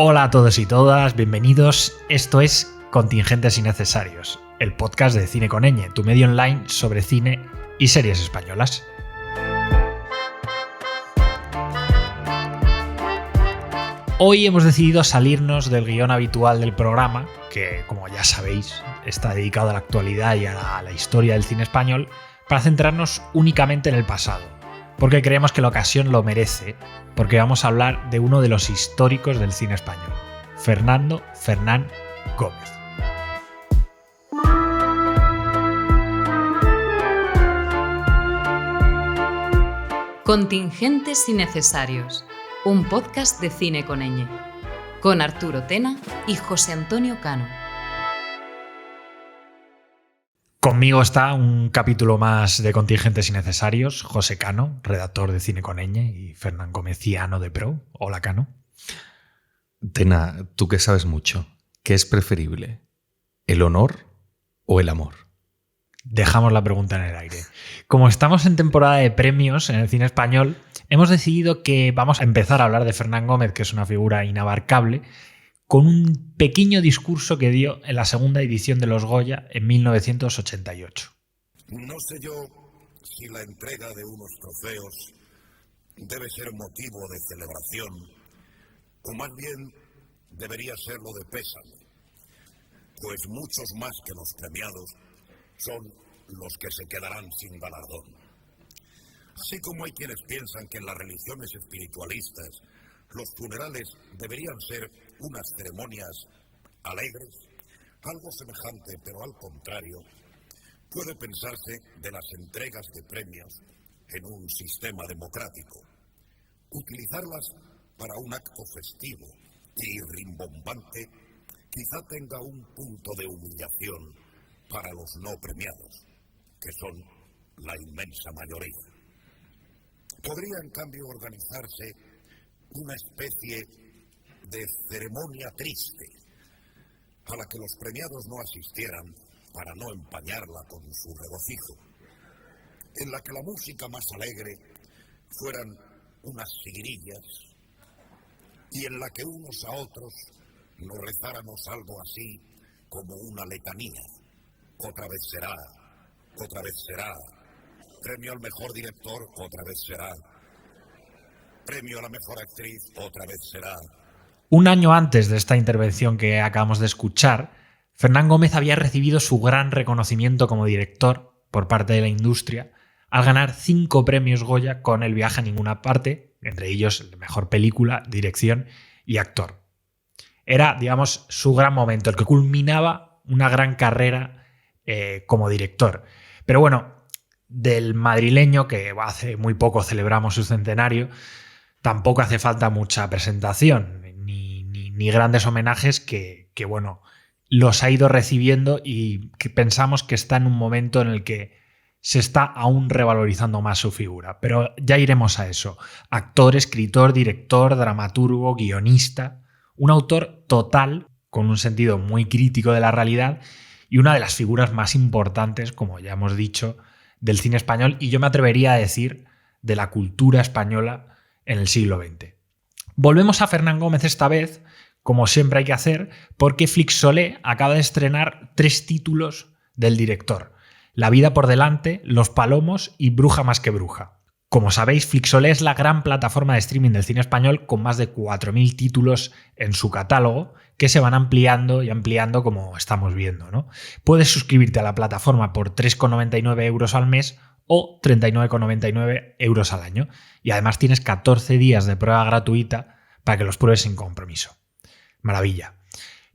Hola a todos y todas, bienvenidos. Esto es Contingentes Innecesarios, el podcast de Cine con Ñ, tu medio online sobre cine y series españolas. Hoy hemos decidido salirnos del guión habitual del programa, que como ya sabéis está dedicado a la actualidad y a la historia del cine español, para centrarnos únicamente en el pasado, porque creemos que la ocasión lo merece, porque vamos a hablar de uno de los históricos del cine español, Fernando Fernán Gómez. Contingentes Innecesarios, un podcast de Cine con Ñ, con Arturo Tena y José Antonio Cano. Conmigo está un capítulo más de Contingentes Innecesarios, José Cano, redactor de Cine con Ñ, y Fernán Gómez, ciano de Pro. Hola, Cano. Tena, tú que sabes mucho, ¿qué es preferible? ¿El honor o el amor? Dejamos la pregunta en el aire. Como estamos en temporada de premios en el cine español, hemos decidido que vamos a empezar a hablar de Fernán Gómez, que es una figura inabarcable, con un pequeño discurso que dio en la segunda edición de los Goya en 1988. No sé yo si la entrega de unos trofeos debe ser motivo de celebración, o más bien debería serlo de pésame, pues muchos más que los premiados son los que se quedarán sin galardón. Así como hay quienes piensan que en las religiones espiritualistas los funerales deberían ser unas ceremonias alegres, algo semejante, pero al contrario, puede pensarse de las entregas de premios en un sistema democrático. Utilizarlas para un acto festivo y rimbombante quizá tenga un punto de humillación para los no premiados, que son la inmensa mayoría. Podría, en cambio, organizarse una especie de ceremonia triste, a la que los premiados no asistieran para no empañarla con su regocijo, en la que la música más alegre fueran unas sigrillas y en la que unos a otros nos rezáramos algo así como una letanía. Otra vez será, otra vez será, premio al mejor director, otra vez será, premio a la mejor actriz, otra vez será. Un año antes de esta intervención que acabamos de escuchar, Fernán Gómez había recibido su gran reconocimiento como director por parte de la industria al ganar 5 premios Goya con El viaje a ninguna parte, entre ellos el de mejor película, dirección y actor. Era, digamos, su gran momento, el que culminaba una gran carrera como director. Pero bueno, del madrileño, que hace muy poco celebramos su centenario, tampoco hace falta mucha presentación, ni grandes homenajes que bueno, los ha ido recibiendo y que pensamos que está en un momento en el que se está aún revalorizando más su figura. Pero ya iremos a eso. Actor, escritor, director, dramaturgo, guionista, un autor total, con un sentido muy crítico de la realidad y una de las figuras más importantes, como ya hemos dicho, del cine español y yo me atrevería a decir de la cultura española en el siglo XX. Volvemos a Fernán Gómez esta vez, como siempre hay que hacer, porque Flixolé acaba de estrenar 3 títulos del director: La vida por delante, Los palomos y Bruja más que bruja. Como sabéis, Flixolé es la gran plataforma de streaming del cine español con más de 4.000 títulos en su catálogo que se van ampliando y ampliando como estamos viendo, ¿no? Puedes suscribirte a la plataforma por 3,99 euros al mes o 39,99 euros al año. Y además tienes 14 días de prueba gratuita para que los pruebes sin compromiso. Maravilla.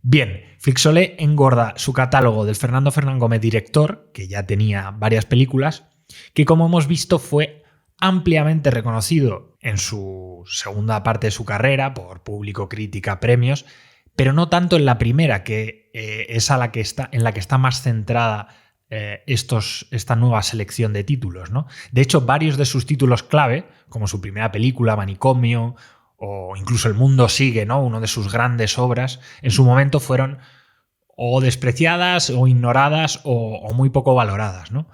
Bien, Flixolé engorda su catálogo del Fernando Fernán Gómez director, que ya tenía varias películas, que como hemos visto fue ampliamente reconocido en su segunda parte de su carrera por público, crítica, premios, pero no tanto en la primera, que es en la que está más centrada esta nueva selección de títulos, ¿no? De hecho, varios de sus títulos clave, como su primera película, Manicomio, o incluso El mundo sigue, ¿no? Una de sus grandes obras, en su momento fueron o despreciadas o ignoradas o muy poco valoradas, ¿no?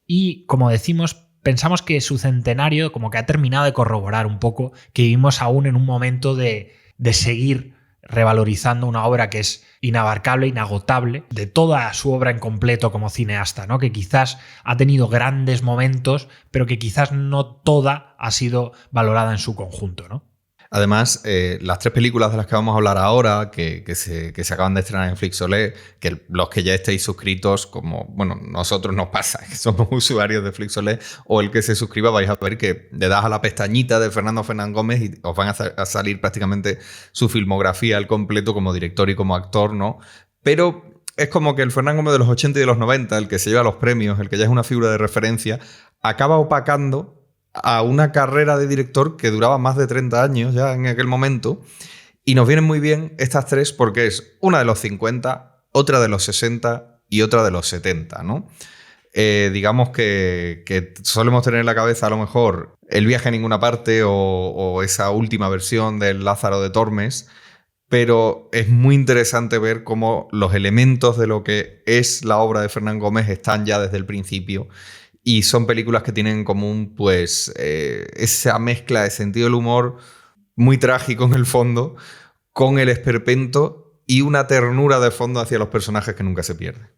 Y como decimos, pensamos que su centenario como que ha terminado de corroborar un poco que vivimos aún en un momento de seguir revalorizando una obra que es inabarcable, inagotable, de toda su obra en completo como cineasta, ¿no? Que quizás ha tenido grandes momentos, pero que quizás no toda ha sido valorada en su conjunto, ¿no? Además, las 3 películas de las que vamos a hablar ahora, que se acaban de estrenar en Flixolé, que los que ya estéis suscritos, como bueno, nosotros nos pasa, que somos usuarios de Flixolé, o el que se suscriba, vais a ver que le das a la pestañita de Fernando Fernán Gómez y os van a salir prácticamente su filmografía al completo como director y como actor, ¿no? Pero es como que el Fernán Gómez de los 80 y de los 90, el que se lleva los premios, el que ya es una figura de referencia, acaba opacando a una carrera de director que duraba más de 30 años ya en aquel momento, y nos vienen muy bien estas 3 porque es una de los 50, otra de los 60 y otra de los 70, ¿no? Digamos que solemos tener en la cabeza a lo mejor El viaje a ninguna parte o esa última versión del Lázaro de Tormes, pero es muy interesante ver cómo los elementos de lo que es la obra de Fernán Gómez están ya desde el principio. Y son películas que tienen en común, pues, esa mezcla de sentido del humor muy trágico en el fondo, con el esperpento y una ternura de fondo hacia los personajes que nunca se pierde.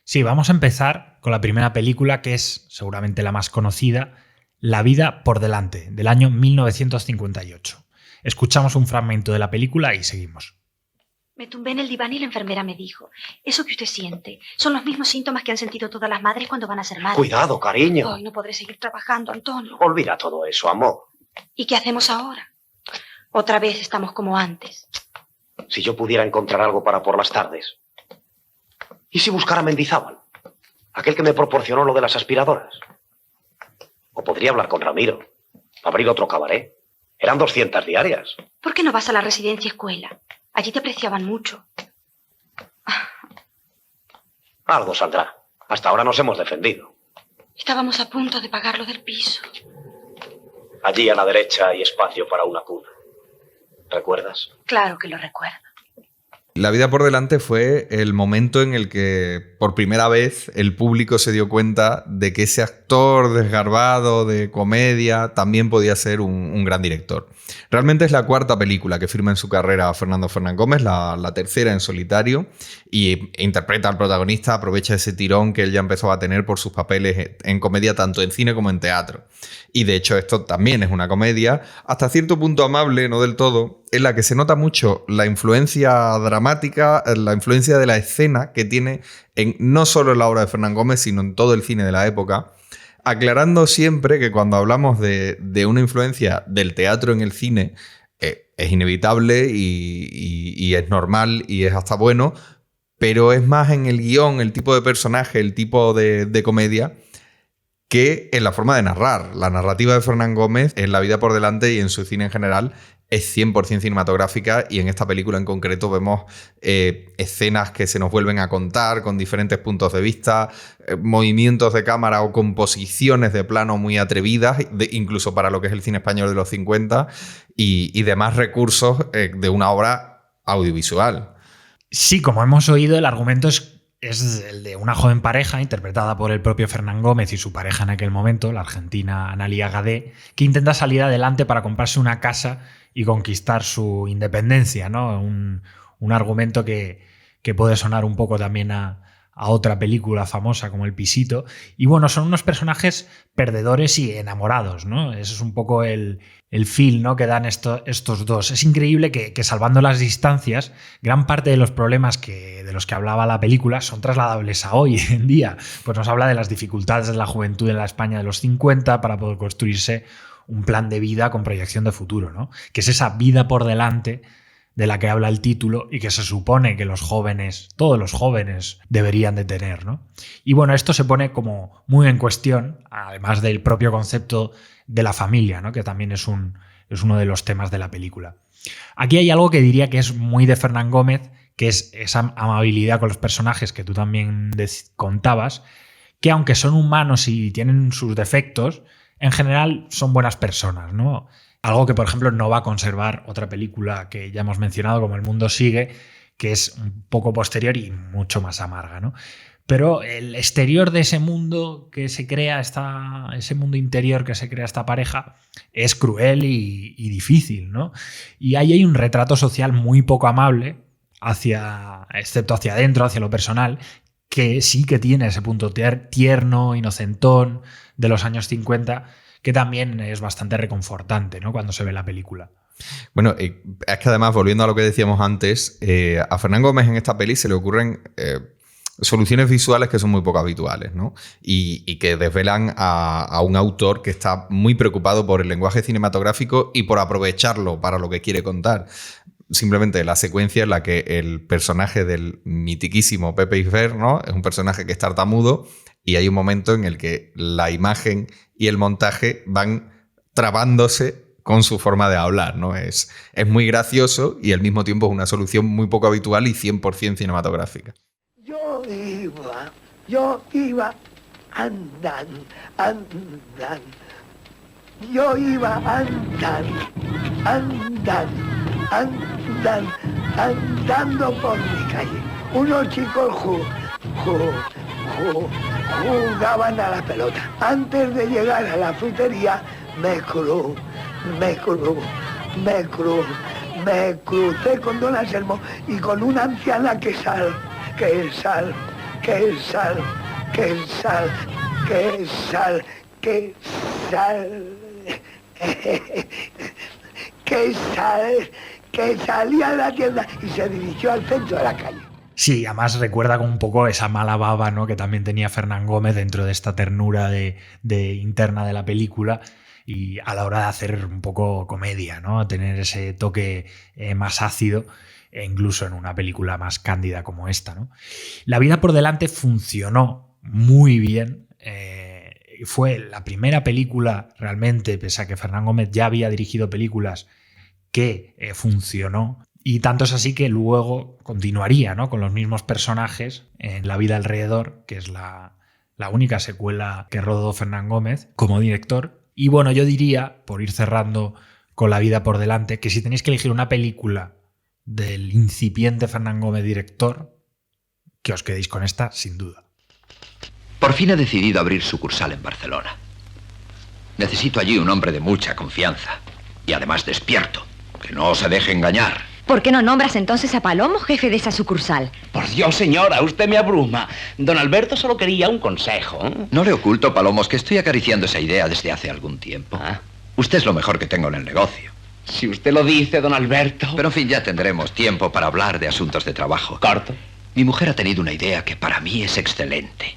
Sí, vamos a empezar con la primera película, que es seguramente la más conocida, La vida por delante, del año 1958. Escuchamos un fragmento de la película y seguimos. Me tumbé en el diván y la enfermera me dijo: eso que usted siente son los mismos síntomas que han sentido todas las madres cuando van a ser madres. Cuidado, cariño. Hoy no podré seguir trabajando, Antonio. Olvida todo eso, amor. ¿Y qué hacemos ahora? Otra vez estamos como antes. Si yo pudiera encontrar algo para por las tardes. ¿Y si buscara a Mendizábal? Aquel que me proporcionó lo de las aspiradoras. O podría hablar con Ramiro. Abrir otro cabaret. Eran 200 diarias. ¿Por qué no vas a la residencia escuela? Allí te apreciaban mucho. Algo saldrá. Hasta ahora nos hemos defendido. Estábamos a punto de pagar lo del piso. Allí a la derecha hay espacio para una cuna. ¿Recuerdas? Claro que lo recuerdo. La vida por delante fue el momento en el que por primera vez el público se dio cuenta de que ese actor desgarbado de comedia también podía ser un gran director. Realmente es la 4ª película que firma en su carrera Fernando Fernán Gómez, la 3ª en solitario, y interpreta al protagonista, aprovecha ese tirón que él ya empezó a tener por sus papeles en comedia tanto en cine como en teatro. Y de hecho esto también es una comedia, hasta cierto punto amable, no del todo, en la que se nota mucho la influencia dramática, la influencia de la escena que tiene no solo en la obra de Fernán Gómez, sino en todo el cine de la época, aclarando siempre que cuando hablamos de una influencia del teatro en el cine, es inevitable y es normal y es hasta bueno, pero es más en el guión, el tipo de personaje, el tipo de comedia, que en la forma de narrar. La narrativa de Fernán Gómez en La vida por delante y en su cine en general es 100% cinematográfica, y en esta película en concreto vemos escenas que se nos vuelven a contar con diferentes puntos de vista, movimientos de cámara o composiciones de plano muy atrevidas, incluso para lo que es el cine español de los 50, y demás recursos de una obra audiovisual. Sí, como hemos oído, el argumento es el de una joven pareja interpretada por el propio Fernán Gómez y su pareja en aquel momento, la argentina Analía Gadé, que intenta salir adelante para comprarse una casa y conquistar su independencia, ¿no? Un argumento que puede sonar un poco también a otra película famosa como El Pisito. Y bueno, son unos personajes perdedores y enamorados, ¿no? Ese es un poco el feel, ¿no?, que dan estos dos. Es increíble que salvando las distancias, gran parte de los problemas de los que hablaba la película son trasladables a hoy en día. Pues nos habla de las dificultades de la juventud en la España de los 50 para poder construirse un plan de vida con proyección de futuro, ¿no? Que es esa vida por delante de la que habla el título y que se supone que los jóvenes, todos los jóvenes, deberían de tener, ¿no? Y bueno, esto se pone como muy en cuestión, además del propio concepto de la familia, ¿no?, que también es uno de los temas de la película. Aquí hay algo que diría que es muy de Fernán Gómez, que es esa amabilidad con los personajes que tú también contabas, que aunque son humanos y tienen sus defectos, en general son buenas personas, ¿no? Algo que, por ejemplo, no va a conservar otra película que ya hemos mencionado, como El mundo sigue, que es un poco posterior y mucho más amarga, ¿no? Pero el exterior de ese mundo que se crea, ese mundo interior que se crea esta pareja, es cruel y difícil, ¿no? Y ahí hay un retrato social muy poco amable, excepto hacia adentro, hacia lo personal, que sí que tiene ese punto tierno, inocentón de los años 50, que también es bastante reconfortante, ¿no? Cuando se ve la película. Bueno, es que además, volviendo a lo que decíamos antes, a Fernán Gómez en esta peli se le ocurren soluciones visuales que son muy poco habituales, ¿no? Y que desvelan a un autor que está muy preocupado por el lenguaje cinematográfico y por aprovecharlo para lo que quiere contar. Simplemente la secuencia en la que el personaje del mitiquísimo Pepe Isbert, ¿no? Es un personaje que es tartamudo y hay un momento en el que la imagen y el montaje van trabándose con su forma de hablar, ¿no? Es muy gracioso y al mismo tiempo es una solución muy poco habitual y 100% cinematográfica. Yo iba andando. Yo iba andando por mi calle. Unos chicos jugaban a la pelota. Antes de llegar a la frutería, me crucé con don Anselmo y con una anciana que sal. Que salía de la tienda y se dirigió al centro de la calle. Sí, además recuerda con un poco esa mala baba, ¿no? Que también tenía Fernán Gómez dentro de esta ternura de interna de la película y a la hora de hacer un poco comedia, ¿no? Tener ese toque más ácido, e incluso en una película más cándida como esta, ¿no? La vida por delante funcionó muy bien. Fue la primera película realmente, pese a que Fernán Gómez ya había dirigido películas, que funcionó. Y tanto es así que luego continuaría, ¿no? Con los mismos personajes en La vida alrededor, que es la única secuela que rodó Fernán Gómez como director. Y bueno, yo diría, por ir cerrando con La vida por delante, que si tenéis que elegir una película del incipiente Fernán Gómez director, que os quedéis con esta sin duda. Por fin ha decidido abrir sucursal en Barcelona. Necesito allí un hombre de mucha confianza y además despierto, que no se deje engañar. ¿Por qué no nombras entonces a Palomo jefe de esa sucursal? Por Dios, señora, usted me abruma. Don Alberto solo quería un consejo. No le oculto, Palomos, que estoy acariciando esa idea desde hace algún tiempo. Usted es lo mejor que tengo en el negocio. Si usted lo dice, don Alberto. Pero en fin, ya tendremos tiempo para hablar de asuntos de trabajo. Corto. Mi mujer ha tenido una idea que para mí es excelente.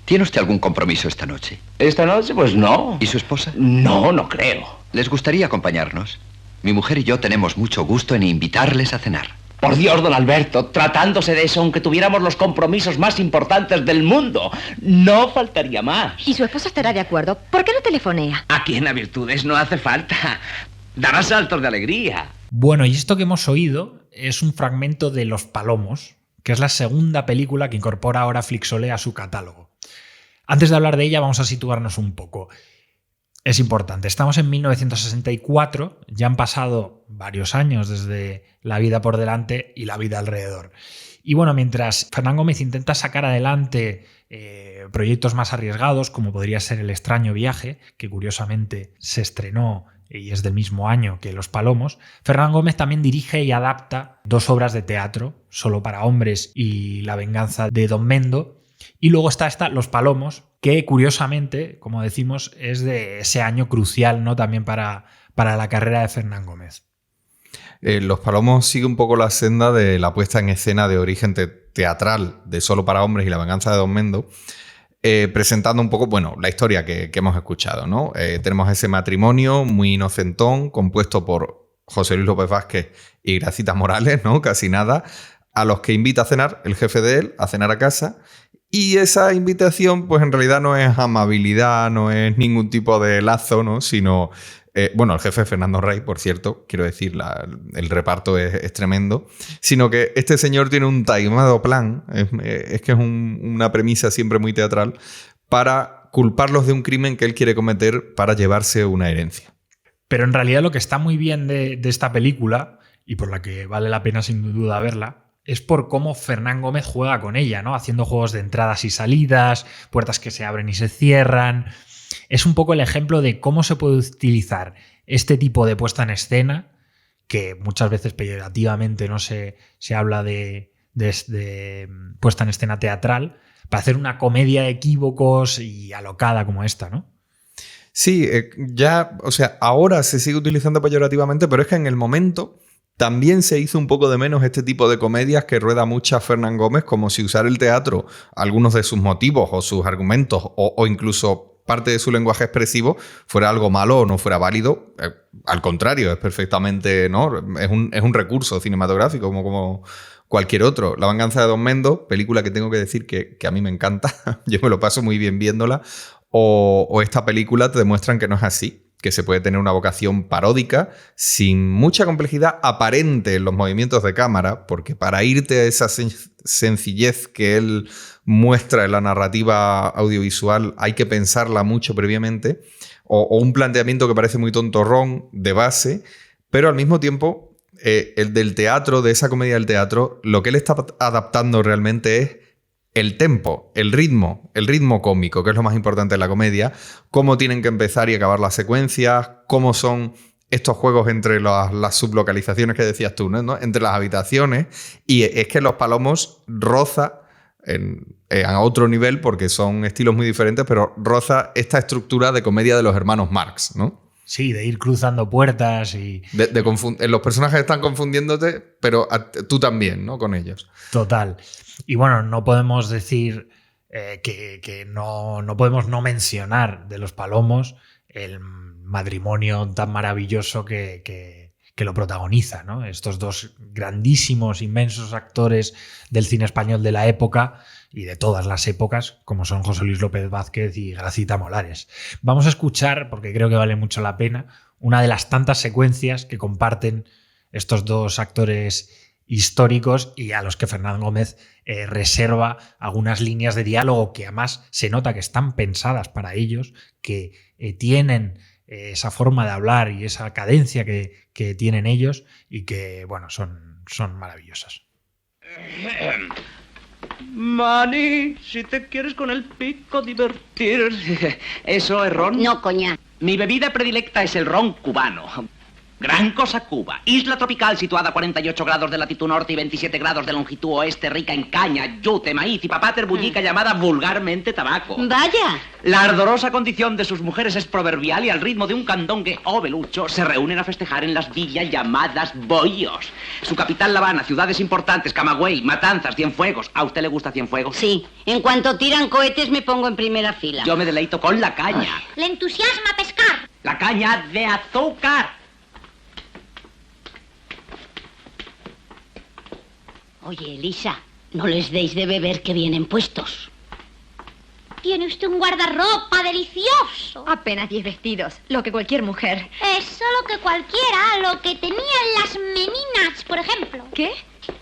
¿Tiene usted algún compromiso esta noche? ¿Esta noche? Pues no. ¿Y su esposa? No, no creo. ¿Les gustaría acompañarnos? Mi mujer y yo tenemos mucho gusto en invitarles a cenar. Por Dios, don Alberto, tratándose de eso, aunque tuviéramos los compromisos más importantes del mundo, no faltaría más. ¿Y su esposa estará de acuerdo? ¿Por qué no telefonea? Aquí en A Virtudes no hace falta. Dará saltos de alegría. Bueno, y esto que hemos oído es un fragmento de Los Palomos, que es la segunda película que incorpora ahora Flixolé a su catálogo. Antes de hablar de ella, vamos a situarnos un poco. Es importante, estamos en 1964, ya han pasado varios años desde La vida por delante y La vida alrededor. Y bueno, mientras Fernán Gómez intenta sacar adelante proyectos más arriesgados, como podría ser El extraño viaje, que curiosamente se estrenó y es del mismo año que Los Palomos, Fernán Gómez también dirige y adapta dos obras de teatro, Solo para hombres y La venganza de Don Mendo. Y luego está esta Los Palomos, que curiosamente, como decimos, es de ese año crucial, ¿no? También para la carrera de Fernán Gómez. Los Palomos sigue un poco la senda de la puesta en escena de origen teatral de Solo para hombres y La venganza de Don Mendo, presentando un poco, bueno, la historia que hemos escuchado, ¿no? Tenemos ese matrimonio muy inocentón, compuesto por José Luis López Vázquez y Gracita Morales, ¿no? Casi nada, a los que invita a cenar el jefe de él, a cenar a casa. Y esa invitación, pues en realidad no es amabilidad, no es ningún tipo de lazo, ¿no? Sino, bueno, el jefe Fernando Rey, por cierto, quiero decir, el reparto es tremendo, sino que este señor tiene un taimado plan, es que es una premisa siempre muy teatral, para culparlos de un crimen que él quiere cometer para llevarse una herencia. Pero en realidad lo que está muy bien de esta película, y por la que vale la pena sin duda verla, es por cómo Fernán Gómez juega con ella, ¿no? Haciendo juegos de entradas y salidas, puertas que se abren y se cierran. Es un poco el ejemplo de cómo se puede utilizar este tipo de puesta en escena, que muchas veces peyorativamente no se habla de puesta en escena teatral, para hacer una comedia de equívocos y alocada como esta, ¿no? Sí, ya, o sea, ahora se sigue utilizando peyorativamente, pero es que en el momento también se hizo un poco de menos este tipo de comedias que rueda mucha Fernán Gómez, como si usar el teatro, algunos de sus motivos o sus argumentos o incluso parte de su lenguaje expresivo fuera algo malo o no fuera válido. Al contrario, es perfectamente, ¿no? Es un recurso cinematográfico como cualquier otro. La venganza de Don Mendo, película que tengo que decir que a mí me encanta, yo me lo paso muy bien viéndola, o esta película te demuestran que no es así, que se puede tener una vocación paródica sin mucha complejidad aparente en los movimientos de cámara, porque para irte a esa sencillez que él muestra en la narrativa audiovisual hay que pensarla mucho previamente, o un planteamiento que parece muy tontorrón de base, pero al mismo tiempo el del teatro, de esa comedia del teatro, lo que él está adaptando realmente es el tempo, el ritmo cómico, que es lo más importante en la comedia, cómo tienen que empezar y acabar las secuencias, cómo son estos juegos entre las sublocalizaciones que decías tú, ¿no? Entre las habitaciones, y es que Los Palomos roza a otro nivel, porque son estilos muy diferentes, pero roza esta estructura de comedia de los hermanos Marx, ¿no? Sí, de ir cruzando puertas y... los personajes están confundiéndote, pero tú también, ¿no? Con ellos. Total. Y bueno, no podemos decir que no podemos no mencionar de Los Palomos el matrimonio tan maravilloso que lo protagoniza, ¿no? Estos dos grandísimos, inmensos actores del cine español de la época y de todas las épocas, como son José Luis López Vázquez y Gracita Molares. Vamos a escuchar, porque creo que vale mucho la pena, una de las tantas secuencias que comparten estos dos actores históricos y a los que Fernán Gómez reserva algunas líneas de diálogo que además se nota que están pensadas para ellos, que tienen esa forma de hablar y esa cadencia que tienen ellos y que, bueno, son maravillosas. Mani, si te quieres con el pico divertir. ¿Eso es ron? No, coña. Mi bebida predilecta es el ron cubano. Gran Cosa Cuba, isla tropical situada a 48 grados de latitud norte y 27 grados de longitud oeste, rica en caña, yute, maíz y papater bullica llamada vulgarmente tabaco. Vaya. La ardorosa condición de sus mujeres es proverbial y al ritmo de un candongue o belucho se reúnen a festejar en las villas llamadas bohíos. Su capital, La Habana, ciudades importantes, Camagüey, Matanzas, Cienfuegos. ¿A usted le gusta Cienfuegos? Sí, en cuanto tiran cohetes me pongo en primera fila. Yo me deleito con la caña. Le entusiasma pescar. La caña de azúcar. Oye, Elisa, no les deis de beber que vienen puestos. Tiene usted un guardarropa delicioso. Apenas 10 vestidos, lo que cualquier mujer. Eso lo que cualquiera, lo que tenían las meninas, por ejemplo. ¿Qué?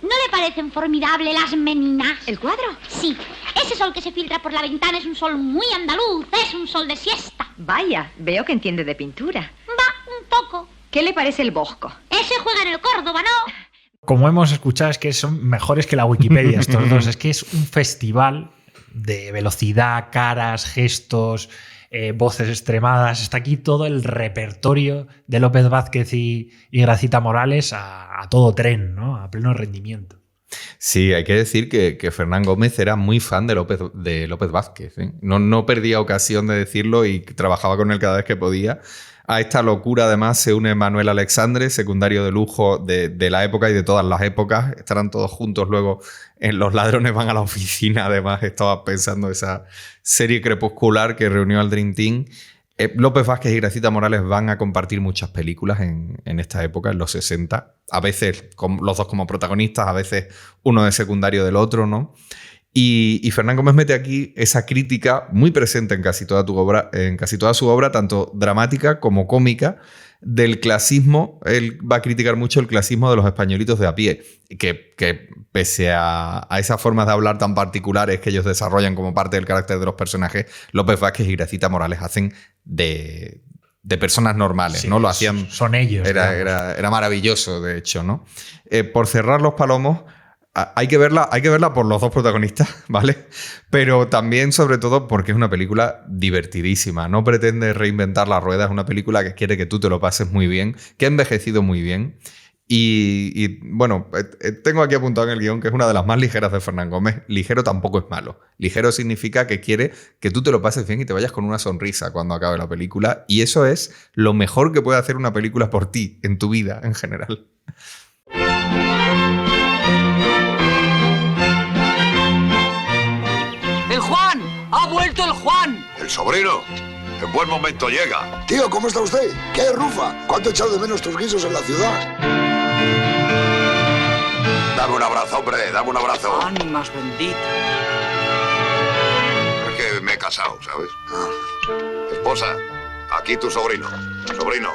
¿No le parecen formidables las meninas? ¿El cuadro? Sí, ese sol que se filtra por la ventana es un sol muy andaluz, es un sol de siesta. Vaya, veo que entiende de pintura. Va, un poco. ¿Qué le parece el Bosco? Ese juega en el Córdoba, ¿no? Como hemos escuchado, es que son mejores que la Wikipedia estos dos. Es que es un festival de velocidad, caras, gestos, voces extremadas. Está aquí todo el repertorio de López Vázquez y Gracita Morales a todo tren, ¿no? A pleno rendimiento. Sí, hay que decir que Fernán Gómez era muy fan de López Vázquez, ¿eh? No perdía ocasión de decirlo y trabajaba con él cada vez que podía. A esta locura, además, se une Manuel Alexandre, secundario de lujo de la época y de todas las épocas. Estarán todos juntos luego en Los ladrones van a la oficina. Además, estaba pensando esa serie crepuscular que reunió al Dream Team. López Vázquez y Gracita Morales van a compartir muchas películas en esta época, en los 60. A veces los dos como protagonistas, a veces uno de secundario del otro, ¿no? Y Fernán Gómez mete aquí esa crítica muy presente en casi toda su obra, tanto dramática como cómica, del clasismo. Él va a criticar mucho el clasismo de los españolitos de a pie, que pese a esas formas de hablar tan particulares que ellos desarrollan como parte del carácter de los personajes, López Vázquez y Gracita Morales hacen de personas normales, sí, ¿no? Lo hacían. Son ellos. Era maravilloso, de hecho, ¿no? Por cerrar Los Palomos, Hay que verla por los dos protagonistas, ¿vale? Pero también, sobre todo, porque es una película divertidísima. No pretende reinventar la rueda, es una película que quiere que tú te lo pases muy bien, que ha envejecido muy bien. Y bueno, tengo aquí apuntado en el guión que es una de las más ligeras de Fernán Gómez. Ligero tampoco es malo. Ligero significa que quiere que tú te lo pases bien y te vayas con una sonrisa cuando acabe la película. Y eso es lo mejor que puede hacer una película por ti, en tu vida en general. ¡El Juan! ¡Ha vuelto el Juan! El sobrino. En buen momento llega. Tío, ¿cómo está usted? ¿Qué es, Rufa? ¿Cuánto he echado de menos tus guisos en la ciudad? Dame un abrazo, hombre, dame un abrazo. ¡Ánimas benditas! Es que me he casado, ¿sabes? Esposa, aquí tu sobrino. Sobrino,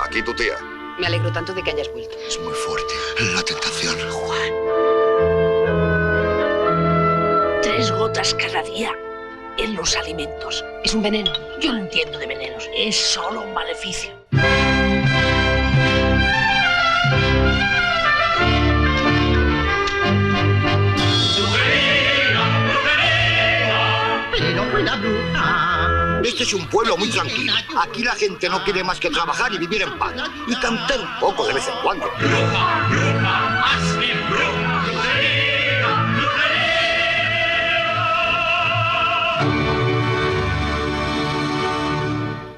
aquí tu tía. Me alegro tanto de que hayas vuelto. Es muy fuerte la tentación. Juan. 3 gotas cada día en los alimentos. Es un veneno. Yo no entiendo de venenos. Es solo un maleficio. Pero buena bruja. Este es un pueblo muy tranquilo. Aquí la gente no quiere más que trabajar y vivir en paz. Y cantar un poco de vez en cuando. Bruja, bruja, más que bruja.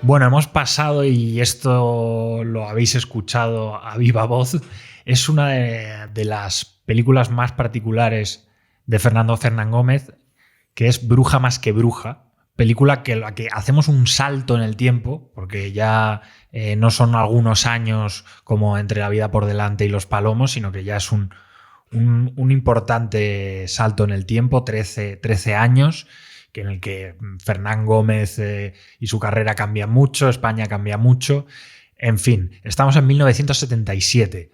Bueno, hemos pasado, y esto lo habéis escuchado a viva voz, es una de las películas más particulares de Fernán Gómez, que es Bruja más que bruja, película que la que hacemos un salto en el tiempo, porque ya no son algunos años como Entre la vida por delante y Los palomos, sino que ya es un importante salto en el tiempo, 13 años, en el que Fernán Gómez y su carrera cambian mucho, España cambia mucho. En fin, estamos en 1977.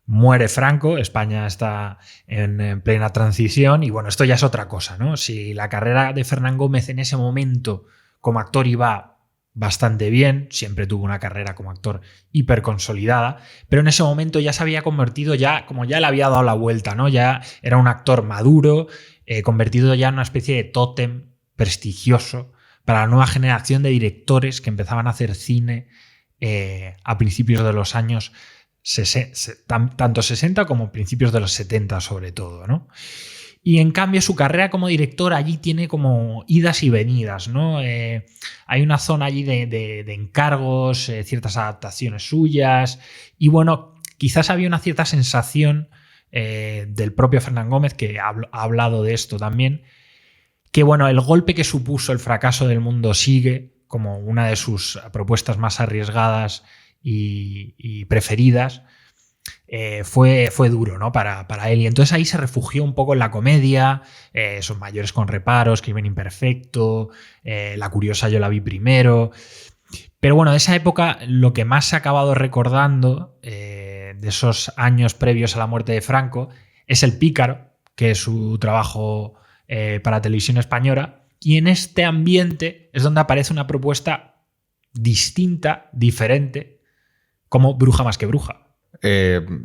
Muere Franco, España está en plena transición y bueno, esto ya es otra cosa, ¿no? Si la carrera de Fernán Gómez en ese momento como actor iba bastante bien, siempre tuvo una carrera como actor hiper consolidada, pero en ese momento ya se había convertido, como ya le había dado la vuelta, ¿no? Ya era un actor maduro, convertido ya en una especie de tótem prestigioso para la nueva generación de directores que empezaban a hacer cine a principios de los años tanto 60 como principios de los 70 sobre todo, ¿no? Y en cambio su carrera como director allí tiene como idas y venidas, ¿no? Hay una zona allí de encargos, ciertas adaptaciones suyas y bueno, quizás había una cierta sensación del propio Fernán Gómez, que ha hablado de esto también, que bueno, el golpe que supuso el fracaso del Mundo sigue como una de sus propuestas más arriesgadas y preferidas, fue duro, ¿no? para él, y entonces ahí se refugió un poco en la comedia, Son mayores con reparos, Crimen imperfecto, La curiosa yo la vi primero, pero bueno, de esa época lo que más se ha acabado recordando de esos años previos a la muerte de Franco es El pícaro, que es su trabajo para Televisión Española, y en este ambiente es donde aparece una propuesta distinta, diferente, como Bruja más que bruja.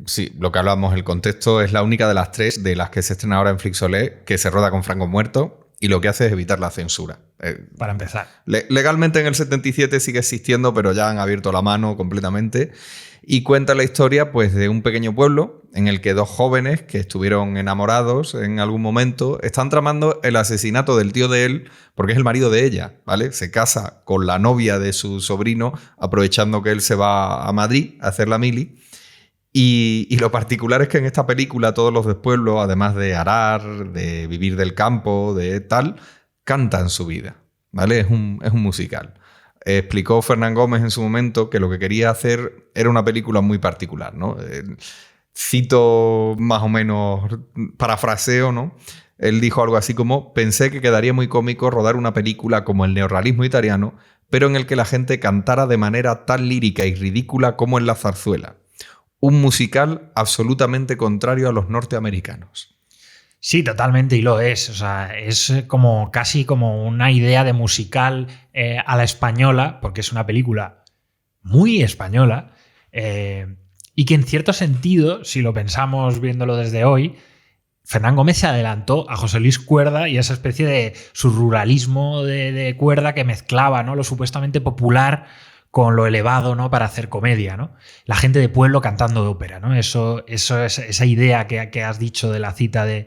Sí, lo que hablábamos, el contexto es la única de las 3 de las que se estrena ahora en Flixolé que se roda con Franco muerto y lo que hace es evitar la censura. Para empezar. Legalmente en el 77 sigue existiendo, pero ya han abierto la mano completamente y cuenta la historia pues, de un pequeño pueblo en el que 2 jóvenes que estuvieron enamorados en algún momento están tramando el asesinato del tío de él porque es el marido de ella, ¿vale? Se casa con la novia de su sobrino aprovechando que él se va a Madrid a hacer la mili. Y lo particular es que en esta película todos los del pueblo, además de arar, de vivir del campo, de tal, cantan su vida, ¿vale? Es un musical. Explicó Fernán Gómez en su momento que lo que quería hacer era una película muy particular, ¿no? Cito más o menos, parafraseo, ¿no? Él dijo algo así como: pensé que quedaría muy cómico rodar una película como el neorrealismo italiano, pero en el que la gente cantara de manera tan lírica y ridícula como en La zarzuela. Un musical absolutamente contrario a los norteamericanos. Sí, totalmente, y lo es. O sea, es como casi como una idea de musical a la española, porque es una película muy española, y que en cierto sentido, si lo pensamos viéndolo desde hoy, Fernán Gómez se adelantó a José Luis Cuerda y a esa especie de surruralismo de Cuerda que mezclaba, ¿no?, lo supuestamente popular con lo elevado, ¿no?, para hacer comedia, ¿no? La gente de pueblo cantando de ópera, ¿no? Eso es esa idea que has dicho de la cita de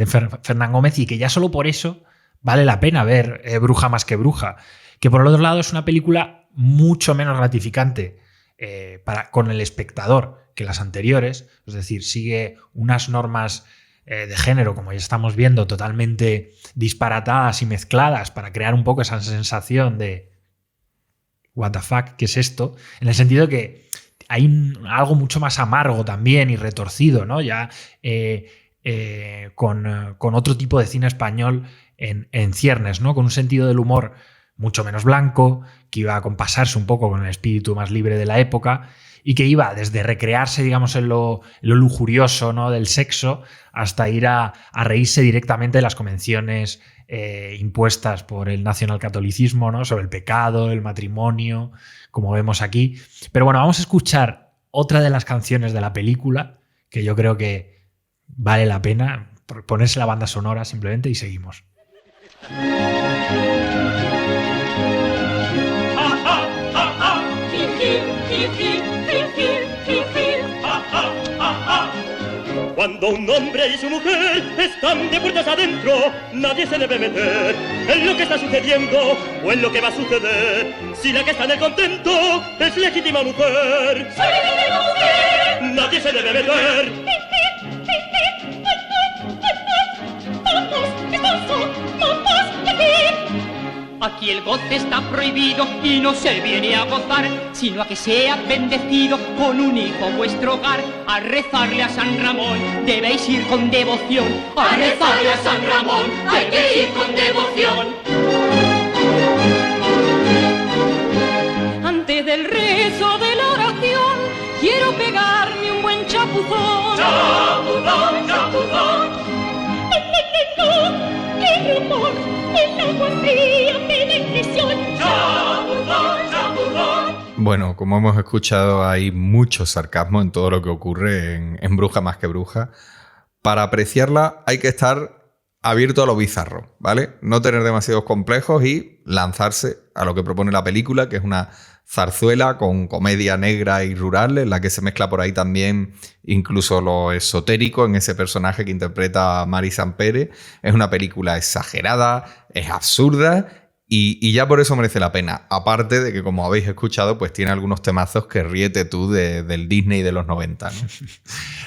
Fernán Gómez, y que ya solo por eso vale la pena ver Bruja más que Bruja. Que por el otro lado es una película mucho menos gratificante con el espectador que las anteriores. Es decir, sigue unas normas de género, como ya estamos viendo, totalmente disparatadas y mezcladas para crear un poco esa sensación de what the fuck, ¿qué es esto? En el sentido que hay algo mucho más amargo también y retorcido, ¿no? Ya con otro tipo de cine español en ciernes, ¿no? Con un sentido del humor mucho menos blanco, que iba a compasarse un poco con el espíritu más libre de la época y que iba desde recrearse, digamos, en lo lujurioso, ¿no?, del sexo, hasta ir a reírse directamente de las convenciones impuestas por el nacionalcatolicismo, ¿no?, sobre el pecado, el matrimonio, como vemos aquí. Pero bueno, vamos a escuchar otra de las canciones de la película, que yo creo que vale la pena ponerse la banda sonora simplemente, y seguimos. Cuando un hombre y su mujer están de puertas adentro, nadie se debe meter en lo que está sucediendo o en lo que va a suceder. Si la que está en el contento es legítima mujer, nadie se debe meter. Aquí el goce está prohibido y no se viene a gozar, sino a que sea bendecido con un hijo vuestro hogar. A rezarle a San Ramón debéis ir con devoción. A rezarle a San Ramón hay que ir con devoción. Antes del rezo de la oración quiero pegarme un buen chapuzón. Chapuzón, chapuzón. ¡Qué rumor! El agua fría me da impresión. Chapuzón, chapuzón. Bueno, como hemos escuchado, hay mucho sarcasmo en todo lo que ocurre en Bruja más que Bruja. Para apreciarla hay que estar abierto a lo bizarro, ¿vale? No tener demasiados complejos y lanzarse a lo que propone la película, que es una zarzuela con comedia negra y rural, en la que se mezcla por ahí también incluso lo esotérico en ese personaje que interpreta Mari Sampere. Es una película exagerada, es absurda y ya por eso merece la pena. Aparte de que, como habéis escuchado, pues tiene algunos temazos que ríete tú del Disney de los 90, ¿no?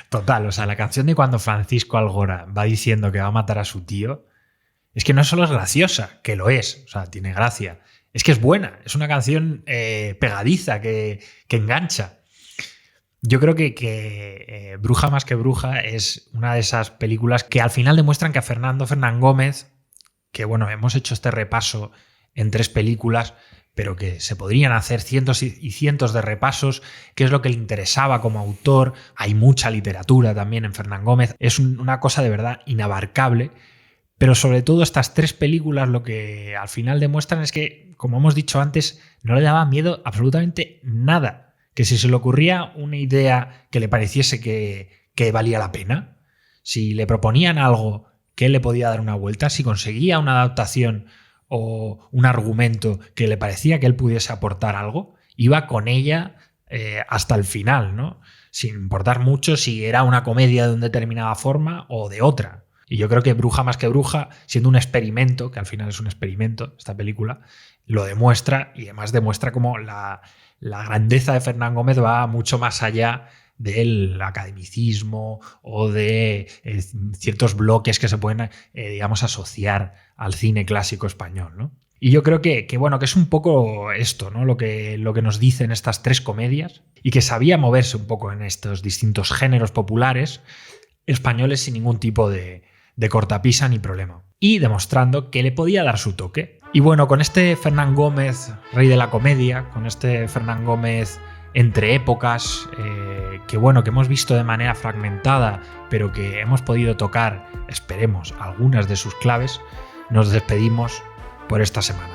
Total, o sea, la canción de cuando Francisco Algora va diciendo que va a matar a su tío, es que no solo es graciosa, que lo es, o sea, tiene gracia, es que es buena, es una canción pegadiza que engancha. Yo creo que Bruja más que Bruja es una de esas películas que al final demuestran que a Fernán Gómez, que bueno, hemos hecho este repaso en 3 películas, pero que se podrían hacer cientos y cientos de repasos, qué es lo que le interesaba como autor. Hay mucha literatura también en Fernán Gómez, es una cosa de verdad inabarcable. Pero sobre todo estas 3 películas lo que al final demuestran es que, como hemos dicho antes, no le daba miedo absolutamente nada. Que si se le ocurría una idea que le pareciese que valía la pena, si le proponían algo que él le podía dar una vuelta, si conseguía una adaptación o un argumento que le parecía que él pudiese aportar algo, iba con ella hasta el final, ¿no? Sin importar mucho si era una comedia de una determinada forma o de otra. Y yo creo que Bruja más que Bruja, siendo un experimento, que al final es un experimento, esta película, lo demuestra, y además demuestra cómo la grandeza de Fernán Gómez va mucho más allá del academicismo o de ciertos bloques que se pueden, digamos, asociar al cine clásico español, ¿no? Y yo creo que bueno, que es un poco esto, ¿no? Lo que nos dicen estas 3 comedias, y que sabía moverse un poco en estos distintos géneros populares españoles sin ningún tipo de cortapisa ni problema, y demostrando que le podía dar su toque. Y bueno, con este Fernán Gómez, rey de la comedia, con este Fernán Gómez entre épocas, que bueno, que hemos visto de manera fragmentada, pero que hemos podido tocar, esperemos, algunas de sus claves, nos despedimos por esta semana.